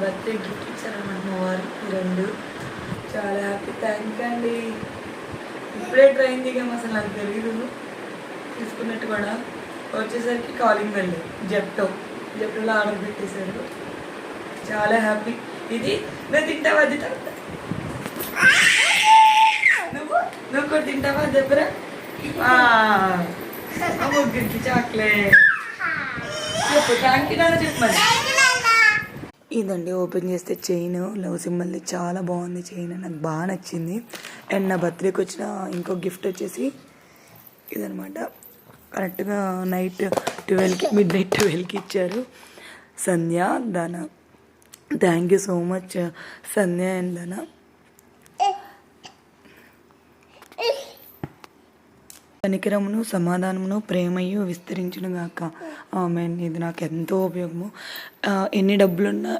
Birthday gift ఇచ్చారన్నమాట మా వారు ఈ రెండు. చాలా హ్యాపీ, థ్యాంక్ అండి. ఇప్పుడే ట్రైన్ దిగాము, అసలు నాకు తెలీదు తీసుకున్నట్టు కూడా. వచ్చేసరికి కాలింగ్ వెళ్ళి జెప్టోలో ఆర్డర్ పెట్టేశారు. చాలా హ్యాపీ. ఇది నువ్వు తింటావా? అది నువ్వు కూడా తింటావా? చెప్పరా ముగ్గురికి చాక్లెట్ చెప్పు. థ్యాంక్ యూ నాన్న చెప్పమని. ఇదండి ఓపెన్ చేస్తే చైన్ లవ్ సింబల్ది. చాలా బాగుంది చైన్, నాకు బాగా నచ్చింది. అండ్ నా బర్త్డేకి వచ్చిన ఇంకో గిఫ్ట్ వచ్చేసి ఇదనమాట. కరెక్ట్గా నైట్ 12కి మిడ్-నైట్ 12కి ఇచ్చారు. సంధ్య ధన. Thank you so much Sandhya and ధన. కనికరమును సమాధానమును ప్రేమయు విస్తరించును గాక. ఆమెన్. ఇది నాకు ఎంతో ఉపయోగము. ఎన్ని డబ్బులున్నా